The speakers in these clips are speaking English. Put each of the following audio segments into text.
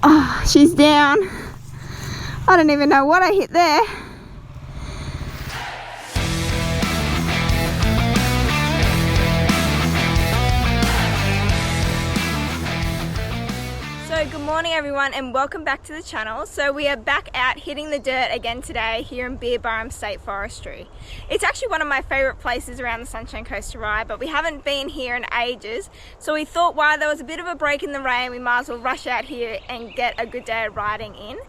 Oh, she's down. I don't even know what I hit there. So good morning everyone and welcome back to the channel. So we are back out hitting the dirt again today here in Beerburrum State Forestry. It's actually one of my favourite places around the Sunshine Coast to ride, but we haven't been here in ages. So we thought while there was a bit of a break in the rain, we might as well rush out here and get a good day of riding in.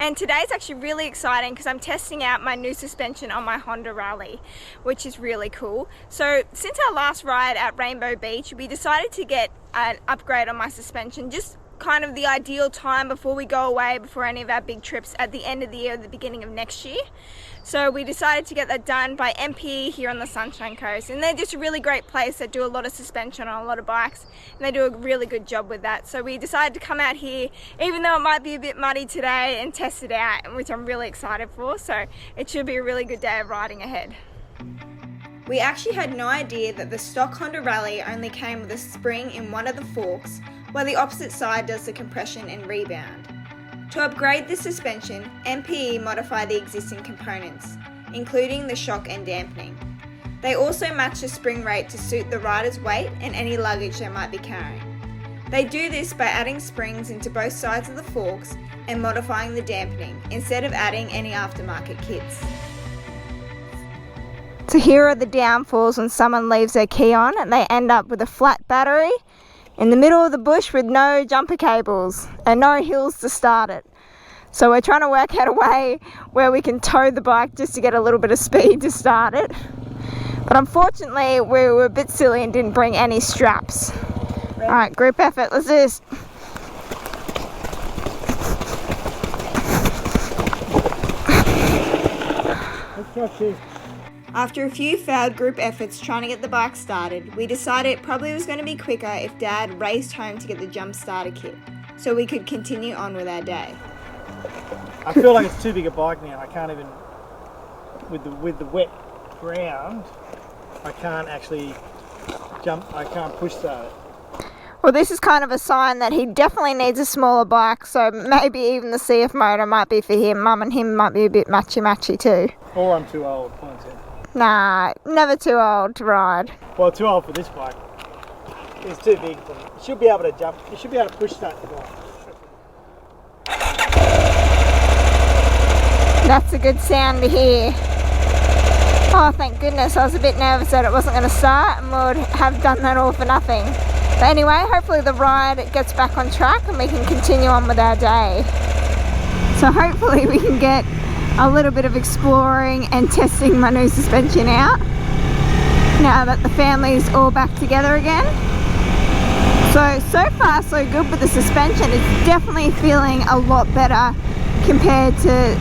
And today's actually really exciting because I'm testing out my new suspension on my Honda Rally, which is really cool. So since our last ride at Rainbow Beach, we decided to get an upgrade on my suspension, just kind of the ideal time before we go away, before any of our big trips at the end of the year or the beginning of next year. So we decided to get that done by MP here on the Sunshine Coast, and they're just a really great place that do a lot of suspension on a lot of bikes, and they do a really good job with that. So we decided to come out here, even though it might be a bit muddy today, and test it out, which I'm really excited for. So it should be a really good day of riding ahead. We actually had no idea that the stock Honda Rally only came with a spring in one of the forks, while the opposite side does the compression and rebound. To upgrade the suspension, MPE modified the existing components, including the shock and dampening. They also match the spring rate to suit the rider's weight and any luggage they might be carrying. They do this by adding springs into both sides of the forks and modifying the dampening, instead of adding any aftermarket kits. So here are the downfalls when someone leaves their key on and they end up with a flat battery in the middle of the bush with no jumper cables and no hills to start it. So we're trying to work out a way where we can tow the bike just to get a little bit of speed to start it. But unfortunately we were a bit silly and didn't bring any straps. Alright, group effort, let's do this. After a few failed group efforts trying to get the bike started, we decided it probably was going to be quicker if Dad raced home to get the jump starter kit, so we could continue on with our day. I feel like it's too big a bike now. I can't even, with the wet ground, I can't actually jump, I can't push start it. Well, this is kind of a sign that he definitely needs a smaller bike, so maybe even the CF motor might be for him. Mum and him might be a bit matchy-matchy too. Or I'm too old, point it. Nah, never too old to ride. Well, too old for this bike. It's too big for me. You should be able to jump. You should be able to push start the bike. That's a good sound to hear. Oh, thank goodness. I was a bit nervous that it wasn't going to start and we would have done that all for nothing. But anyway, hopefully the ride gets back on track and we can continue on with our day. So hopefully we can get a little bit of exploring and testing my new suspension out now that the family's all back together again. So far so good with the suspension. It's definitely feeling a lot better compared to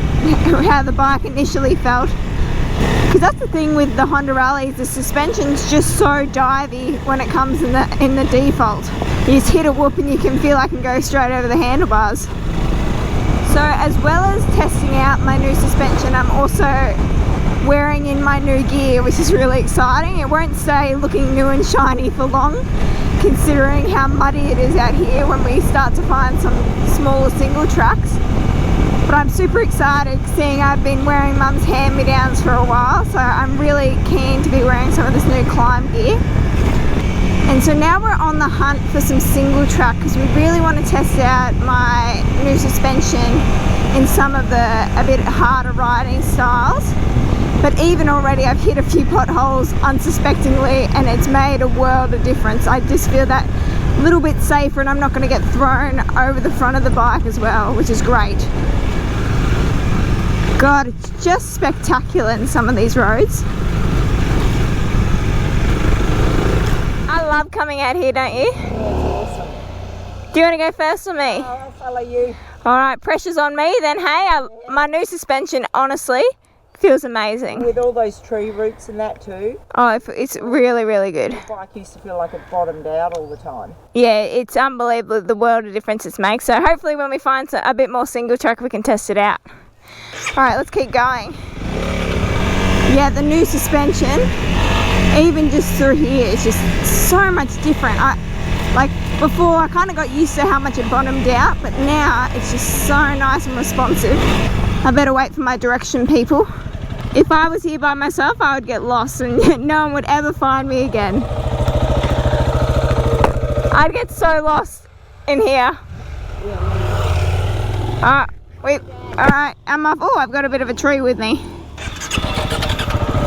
how the bike initially felt, because that's the thing with the Honda Rallys, the suspension's just so divey when it comes in the default. You just hit a whoop and you can feel I can go straight over the handlebars. So as well as testing out my new suspension, I'm also wearing in my new gear, which is really exciting. It won't stay looking new and shiny for long, considering how muddy it is out here when we start to find some smaller single tracks. But I'm super excited seeing I've been wearing Mum's hand-me-downs for a while, so I'm really keen to be wearing some of this new climb gear. And so now we're on the hunt for some single track because we really want to test out my new suspension in some of the a bit harder riding styles. But even already I've hit a few potholes unsuspectingly and it's made a world of difference. I just feel that a little bit safer and I'm not going to get thrown over the front of the bike as well, which is great. God, it's just spectacular in some of these roads. I love coming out here, don't you? Yeah, it's awesome. Do you want to go first or me? I'll follow you. Alright, pressure's on me then. Hey, my new suspension honestly feels amazing. With all those tree roots and that too. Oh, it's really, really good. The bike used to feel like it bottomed out all the time. Yeah, it's unbelievable the world of difference it makes. So hopefully when we find a bit more single track we can test it out. Alright, let's keep going. Yeah, the new suspension, even just through here, it's just so much different. Like Before I kind of got used to how much it bottomed out, but now it's just so nice and responsive. I better wait for my direction people. If I was here by myself, I would get lost and no one would ever find me again. I'd get so lost in here. Alright, I'm off. Oh, I've got a bit of a tree with me.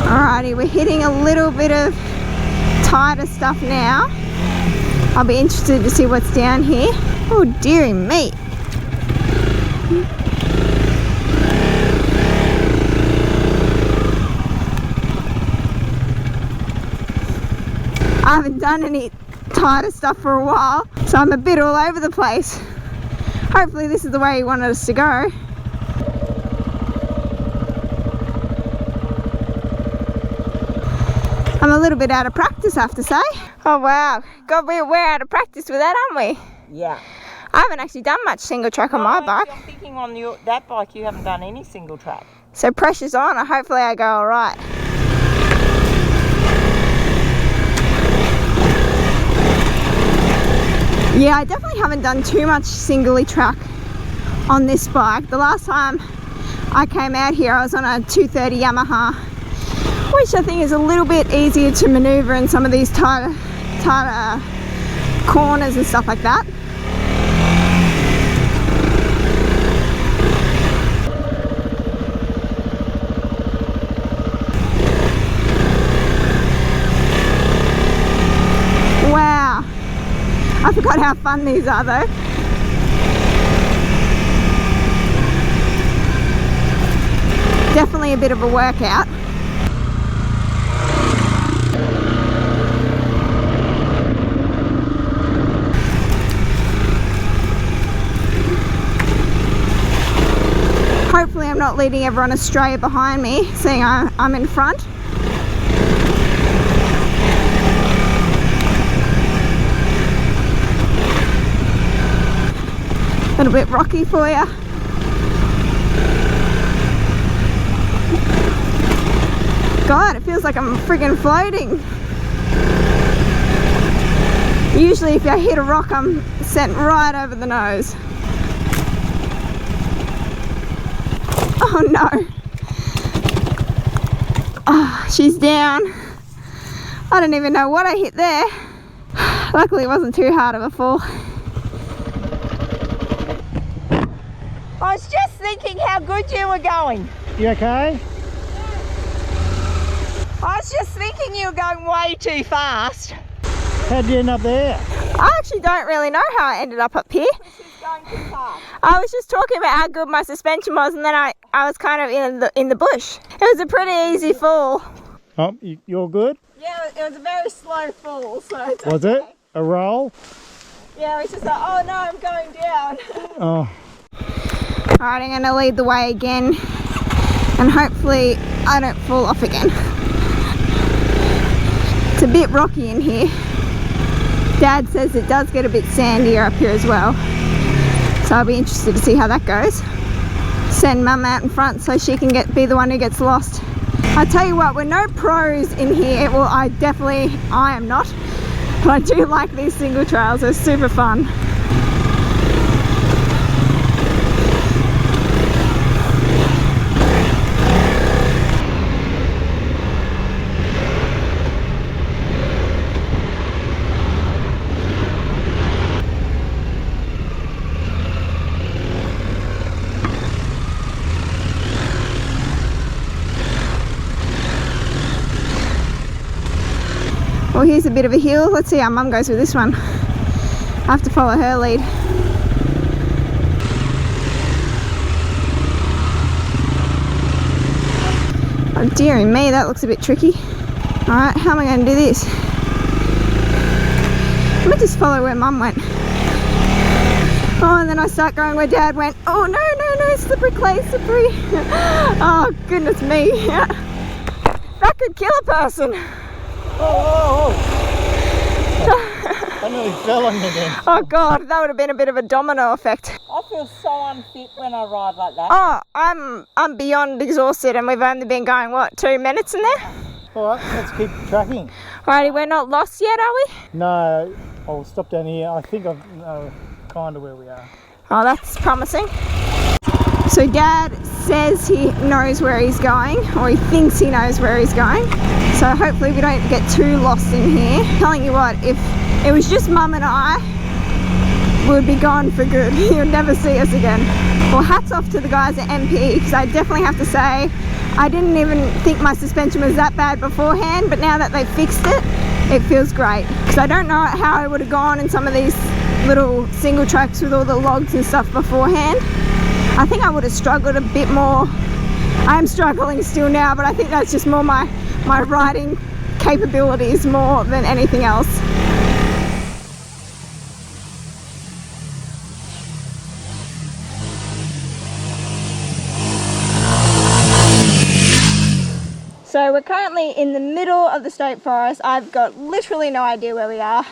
Alrighty, we're hitting a little bit of tighter stuff now. I'll be interested to see what's down here. Oh, dearie me. I haven't done any tighter stuff for a while, so I'm a bit all over the place. Hopefully this is the way he wanted us to go. I'm a little bit out of practice, I have to say. Oh wow, God, we're out of practice with that, aren't we? Yeah. I haven't actually done much single track on my bike. I'm thinking on that bike you haven't done any single track. So pressure's on, hopefully I go alright. Yeah, I definitely haven't done too much singly track on this bike. The last time I came out here I was on a 230 Yamaha, which I think is a little bit easier to maneuver in some of these tighter corners and stuff like that. Wow, I forgot how fun these are though. Definitely a bit of a workout. Hopefully I'm not leading everyone astray behind me, seeing I'm in front. A little bit rocky for you. God, it feels like I'm friggin' floating. Usually if I hit a rock, I'm sent right over the nose. Oh no. Oh, she's down. I don't even know what I hit there. Luckily it wasn't too hard of a fall. I was just thinking how good you were going. You okay? I was just thinking you were going way too fast. How'd you end up there? I actually don't really know how I ended up here. She's going too fast. I was just talking about how good my suspension was, and then I was kind of in the bush. It was a pretty easy fall. Oh, you're good? Yeah, it was a very slow fall, so it's Was okay. it? A roll? Yeah, it's just like, oh no, I'm going down. Oh. Alright, I'm going to lead the way again, and hopefully I don't fall off again. It's a bit rocky in here. Dad says it does get a bit sandier up here as well, so I'll be interested to see how that goes. Send Mum out in front so she can be the one who gets lost. I tell you what, we're no pros in here. Well, I am not, but I do like these single trails. They're super fun. Well, here's a bit of a hill. Let's see how Mum goes with this one. I have to follow her lead. Oh dearie me, that looks a bit tricky. Alright, how am I going to do this? Let me just follow where Mum went. Oh, and then I start going where Dad went. Oh no, slippery clay, slippery. Oh goodness me. That could kill a person. Oh. I nearly fell on you then. Oh God, that would have been a bit of a domino effect. I feel so unfit when I ride like that. Oh, I'm beyond exhausted, and we've only been going, what, 2 minutes in there? Alright, let's keep tracking. Alrighty, we're not lost yet, are we? No, I'll stop down here. I think I know kind of where we are. Oh, that's promising. So Dad says he knows where he's going, or he thinks he knows where he's going. So hopefully we don't get too lost in here. Telling you what, if it was just Mum and I, we'd be gone for good. You'll never see us again. Well, hats off to the guys at MP, because I definitely have to say, I didn't even think my suspension was that bad beforehand, but now that they've fixed it, it feels great. Because I don't know how I would have gone in some of these little single tracks with all the logs and stuff beforehand. I think I would have struggled a bit more. I am struggling still now, but I think that's just more my riding capabilities more than anything else. So we're currently in the middle of the state forest. I've got literally no idea where we are,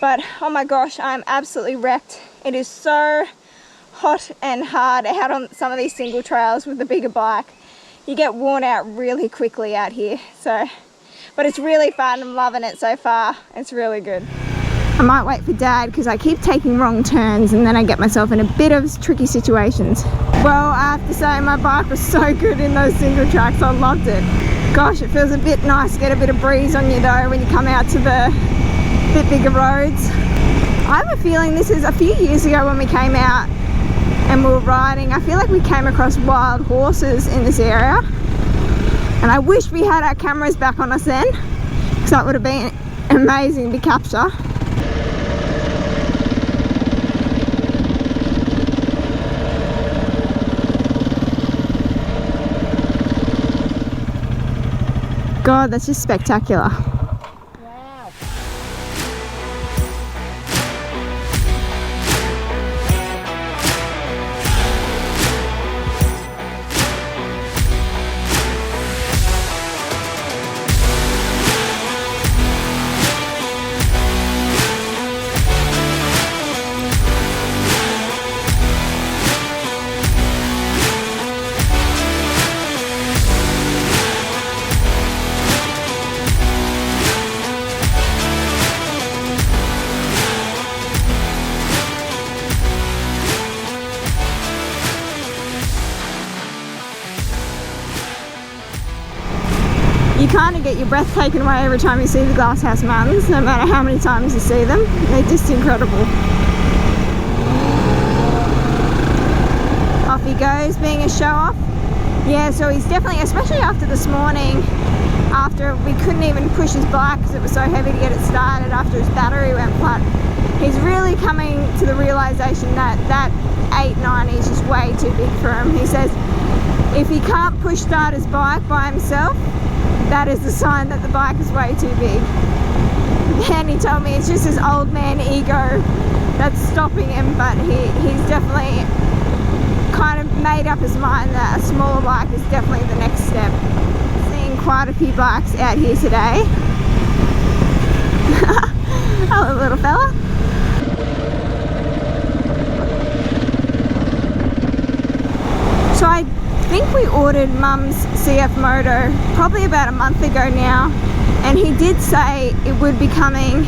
but oh my gosh, I'm absolutely wrecked. It is so hot and hard out on some of these single trails with the bigger bike. You get worn out really quickly out here. So, but it's really fun. I'm loving it so far. It's really good. I might wait for Dad because I keep taking wrong turns and then I get myself in a bit of tricky situations. Well, I have to say my bike was so good in those single tracks. I loved it. Gosh, it feels a bit nice to get a bit of breeze on you though when you come out to the bit bigger roads. I have a feeling this is a few years ago when we came out and we were riding. I feel like we came across wild horses in this area, and I wish we had our cameras back on us then, because that would have been amazing to capture. God, that's just spectacular. You kind of get your breath taken away every time you see the Glasshouse Mountains, no matter how many times you see them. They're just incredible. Off he goes, being a show-off. Yeah, so he's definitely, especially after this morning, after we couldn't even push his bike because it was so heavy to get it started after his battery went flat, he's really coming to the realization that that 890 is just way too big for him. He says if he can't push start his bike by himself, that is the sign that the bike is way too big. And he told me it's just his old man ego that's stopping him, but he's definitely kind of made up his mind that a smaller bike is definitely the next step. Seeing quite a few bikes out here today. Hello, little fella. So I think we ordered Mum's CF Moto probably about a month ago now, and he did say it would be coming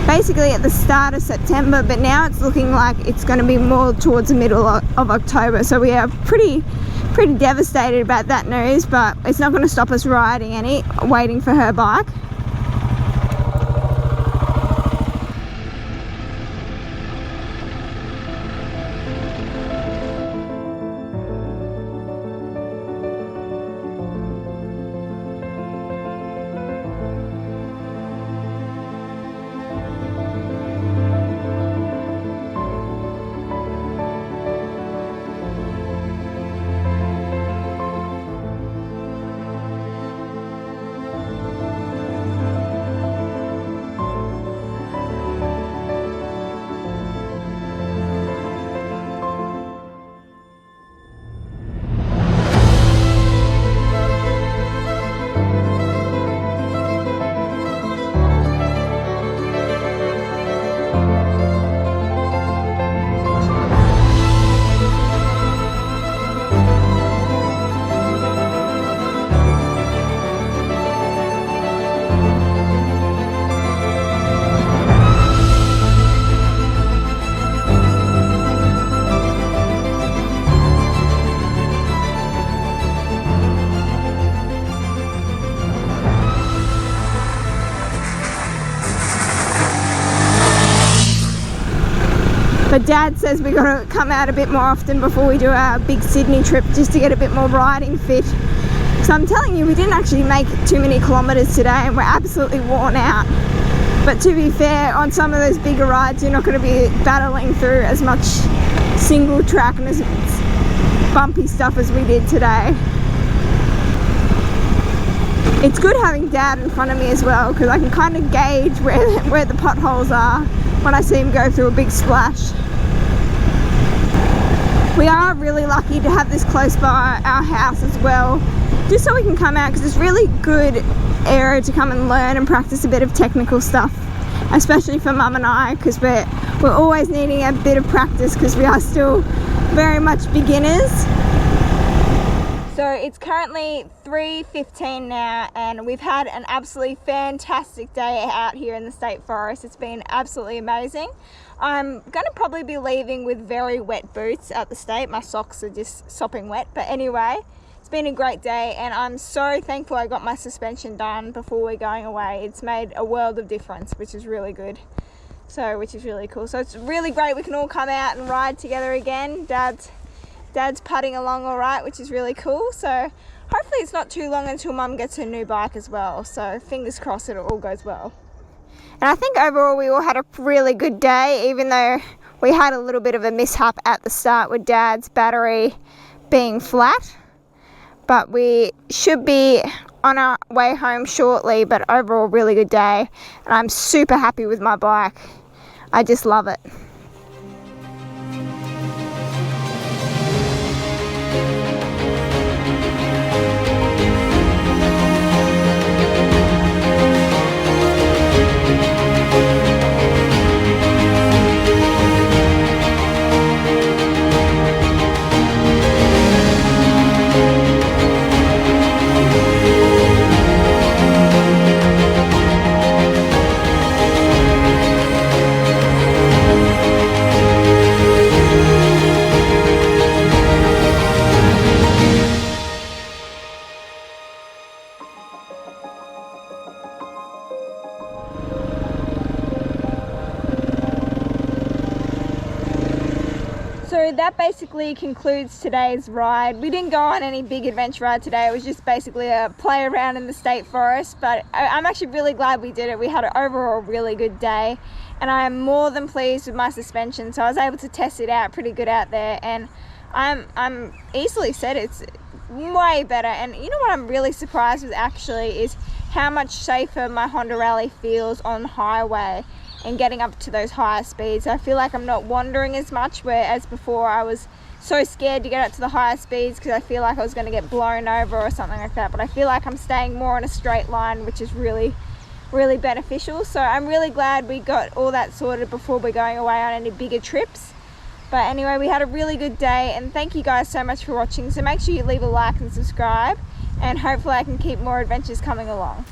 basically at the start of September, but now it's looking like it's going to be more towards the middle of October. So we are pretty devastated about that news, but it's not going to stop us waiting for her bike. Dad says we got to come out a bit more often before we do our big Sydney trip, just to get a bit more riding fit. So I'm telling you, we didn't actually make too many kilometres today and we're absolutely worn out. But to be fair, on some of those bigger rides, you're not going to be battling through as much single track and as bumpy stuff as we did today. It's good having Dad in front of me as well, because I can kind of gauge where the potholes are when I see him go through a big splash. We are really lucky to have this close by our house as well, just so we can come out, because it's really good area to come and learn and practice a bit of technical stuff, especially for Mum and I, because we're always needing a bit of practice because we are still very much beginners. So it's currently 3:15 now and we've had an absolutely fantastic day out here in the State Forest. It's been absolutely amazing. I'm going to probably be leaving with very wet boots at the state. My socks are just sopping wet, but anyway, it's been a great day and I'm so thankful I got my suspension done before we're going away. It's made a world of difference, which is really good. Which is really cool. So it's really great we can all come out and ride together again. Dad's putting along all right, which is really cool. So hopefully it's not too long until Mum gets her new bike as well. So fingers crossed it all goes well. And I think overall we all had a really good day, even though we had a little bit of a mishap at the start with Dad's battery being flat. But we should be on our way home shortly, but overall really good day. And I'm super happy with my bike. I just love it. So that basically concludes today's ride. We didn't go on any big adventure ride today. It was just basically a play around in the State Forest, but I'm actually really glad we did it. We had an overall really good day and I am more than pleased with my suspension. So I was able to test it out pretty good out there and I'm easily said it's way better. And you know what I'm really surprised with actually is how much safer my Honda Rally feels on highway and getting up to those higher speeds. I feel like I'm not wandering as much, whereas before I was so scared to get up to the higher speeds because I feel like I was going to get blown over or something like that. But I feel like I'm staying more on a straight line, which is really, really beneficial. So I'm really glad we got all that sorted before we're going away on any bigger trips. But anyway, we had a really good day and thank you guys so much for watching. So make sure you leave a like and subscribe and hopefully I can keep more adventures coming along.